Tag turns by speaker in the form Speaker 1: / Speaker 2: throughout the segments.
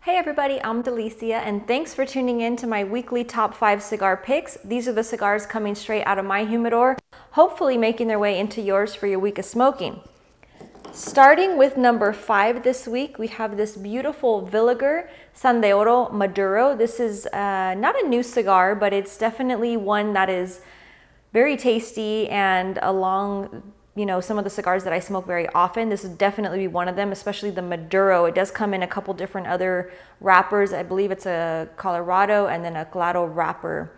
Speaker 1: Hey everybody, I'm Delicia and thanks for tuning in to my weekly top 5 cigar picks. These are the cigars coming straight out of my humidor, hopefully making their way into yours for your week of smoking. Starting with number 5 this week, we have this beautiful Villiger San de Oro Maduro. This is not a new cigar, but it's definitely one that is very tasty, and along some of the cigars that I smoke very often, this would definitely be one of them, especially the Maduro. It does come in a couple different other wrappers. I believe it's a Colorado and then a Claro wrapper.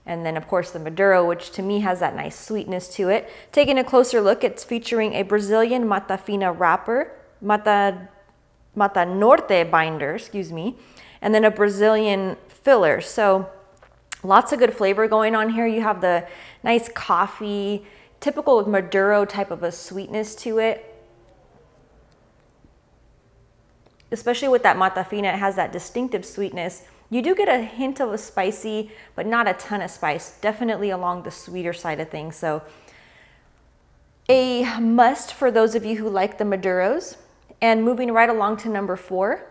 Speaker 1: And then of course the Maduro, which to me has that nice sweetness to it. Taking a closer look, it's featuring a Brazilian Mata Fina wrapper, Mata Norte binder, excuse me, and then a Brazilian filler. So lots of good flavor going on here. You have the nice coffee, typical Maduro type of a sweetness to it. Especially with that Mata Fina, it has that distinctive sweetness. You do get a hint of a spicy, but not a ton of spice. Definitely along the sweeter side of things. So a must for those of you who like the Maduros. And moving right along to number 4.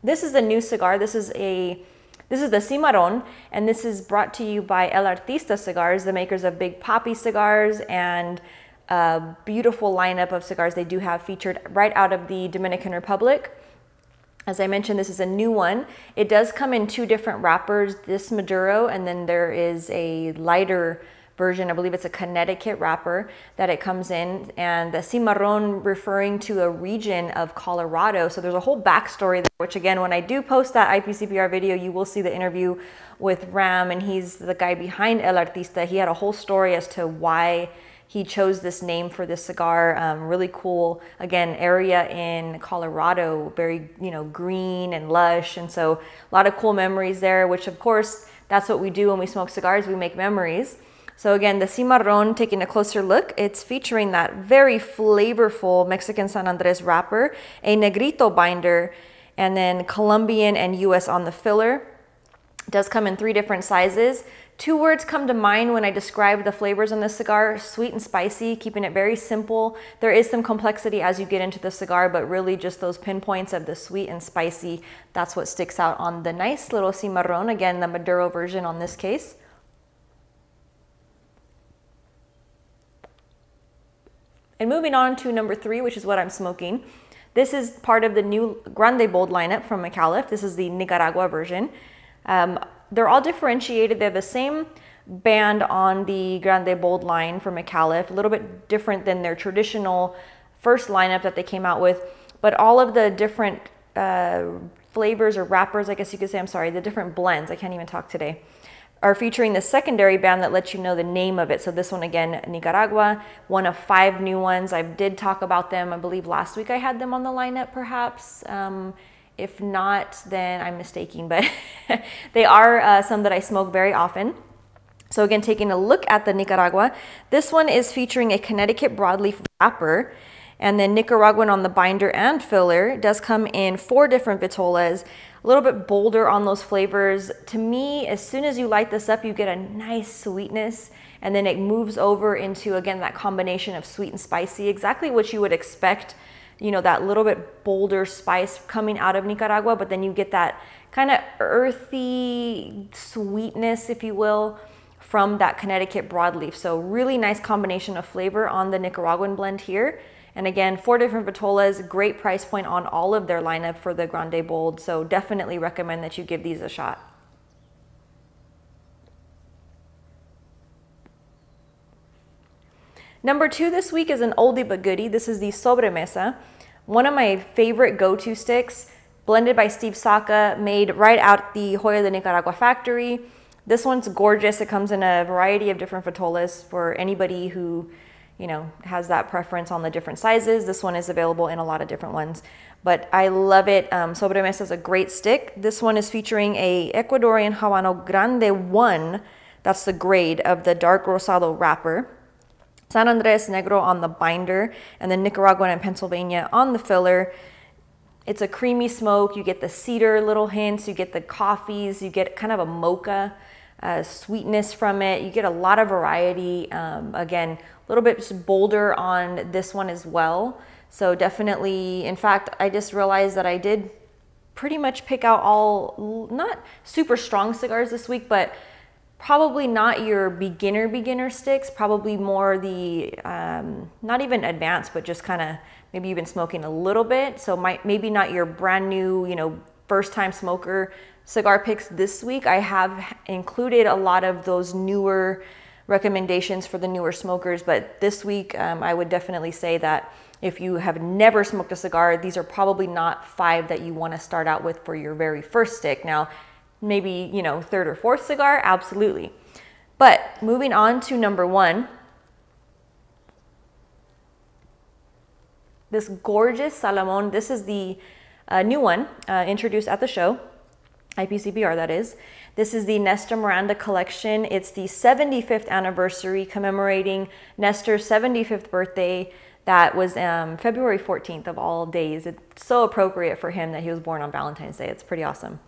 Speaker 1: This is a new cigar. This is the Cimarron, and this is brought to you by Artista Cigars, the makers of Big Poppy cigars and a beautiful lineup of cigars they do have featured right out of the Dominican Republic. As I mentioned, this is a new one. It does come in 2 different wrappers, this Maduro, and then there is a lighter version. I believe it's a Connecticut wrapper that it comes in, and the Cimarron referring to a region of Colorado. So there's a whole backstory there, which again, when I do post that IPCPR video, you will see the interview with Ram, and he's the guy behind El Artista. He had a whole story as to why he chose this name for this cigar. Really cool, again, area in Colorado, very, green and lush. And so a lot of cool memories there, which of course, that's what we do when we smoke cigars, we make memories. So again, the Cimarron, taking a closer look, it's featuring that very flavorful Mexican San Andres wrapper, a Negrito binder, and then Colombian and US on the filler. It does come in 3 different sizes. 2 words come to mind when I describe the flavors on this cigar: sweet and spicy, keeping it very simple. There is some complexity as you get into the cigar, but really just those pinpoints of the sweet and spicy, that's what sticks out on the nice little Cimarron. Again, the Maduro version on this case. And moving on to number 3, which is what I'm smoking. This is part of the new Grande Bold lineup from Micallef. This is the Nicaragua version. They're all differentiated. They're the same band on the Grande Bold line from Micallef, a little bit different than their traditional first lineup that they came out with, but all of the different flavors or wrappers, I guess you could say, the different blends, I can't even talk today, are featuring the secondary band that lets you know the name of it. So this one again, Nicaragua, one of 5 new ones. I did talk about them, I believe last week I had them on the lineup perhaps. If not, then I'm mistaken, but they are some that I smoke very often. So again, taking a look at the Nicaragua, this one is featuring a Connecticut broadleaf wrapper, and then Nicaraguan on the binder and filler. It does come in 4 different vitolas, a little bit bolder on those flavors. To me, as soon as you light this up, you get a nice sweetness, and then it moves over into, again, that combination of sweet and spicy, exactly what you would expect, that little bit bolder spice coming out of Nicaragua, but then you get that kind of earthy sweetness, if you will, from that Connecticut broadleaf. So really nice combination of flavor on the Nicaraguan blend here. And again, 4 different vitolas, great price point on all of their lineup for the Grande Bold. So definitely recommend that you give these a shot. Number 2 this week is an oldie but goodie. This is the Sobrremesa, one of my favorite go-to sticks, blended by Steve Saka, made right out the Joya de Nicaragua factory. This one's gorgeous. It comes in a variety of different vitolas for anybody who has that preference on the different sizes. This one is available in a lot of different ones, but I love it. Sobrremesa is a great stick. This one is featuring a Ecuadorian Habano Grande 1. That's the grade of the dark rosado wrapper. San Andres Negro on the binder, and then Nicaraguan and Pennsylvania on the filler. It's a creamy smoke. You get the cedar little hints, you get the coffees, you get kind of a mocha sweetness from it. You get a lot of variety. Again, little bit just bolder on this one as well. So definitely, in fact, I just realized that I did pretty much pick out all not super strong cigars this week, but probably not your beginner sticks, probably more the, not even advanced, but just kind of maybe you've been smoking a little bit. So maybe not your brand new, you know, first time smoker cigar picks this week. I have included a lot of those newer recommendations for the newer smokers, but this week I would definitely say that if you have never smoked a cigar, these are probably not 5 that you want to start out with for your very first stick. Now, maybe, you know, 3rd or 4th cigar, absolutely. But moving on to number 1, this gorgeous Salomon. This is the new one introduced at the show, IPCPR that is. This is the Nestor Miranda collection. It's the 75th anniversary commemorating Nestor's 75th birthday. That was February 14th of all days. It's so appropriate for him that he was born on Valentine's Day. It's pretty awesome.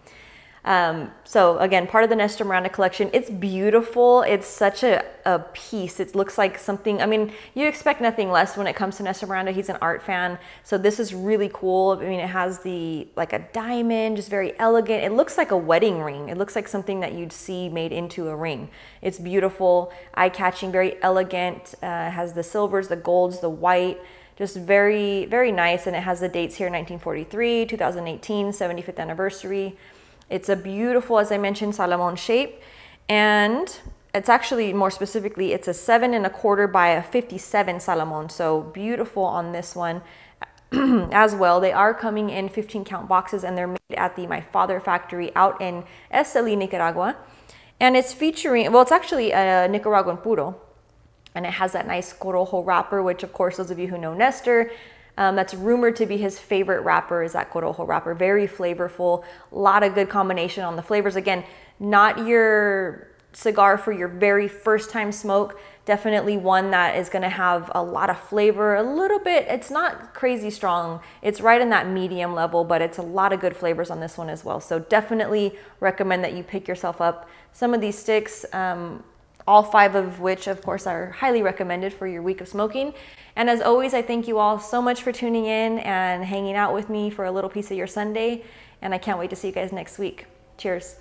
Speaker 1: So again, part of the Nestor Miranda collection. It's beautiful. It's such a piece. It looks like something, I mean, you expect nothing less when it comes to Nestor Miranda. He's an art fan. So this is really cool. I mean, it has the, like a diamond, just very elegant. It looks like a wedding ring. It looks like something that you'd see made into a ring. It's beautiful, eye-catching, very elegant. It has the silvers, the golds, the white. Just very, very nice. And it has the dates here, 1943, 2018, 75th anniversary. It's a beautiful, as I mentioned, Salomon shape, and it's actually more specifically, it's a 7 1/4 by a 57 Salomon. So beautiful on this one as well. They are coming in 15 count boxes, and they're made at the My Father factory out in Esteli, Nicaragua. And it's featuring, well, it's actually a Nicaraguan puro, and it has that nice corojo wrapper, which of course, those of you who know Nestor, that's rumored to be his favorite wrapper, is that corojo wrapper. Very flavorful, a lot of good combination on the flavors. Again, not your cigar for your very first time smoke. Definitely one that is gonna have a lot of flavor, a little bit, it's not crazy strong. It's right in that medium level, but it's a lot of good flavors on this one as well. So definitely recommend that you pick yourself up some of these sticks, all 5 of which, of course, are highly recommended for your week of smoking. And as always, I thank you all so much for tuning in and hanging out with me for a little piece of your Sunday. And I can't wait to see you guys next week. Cheers.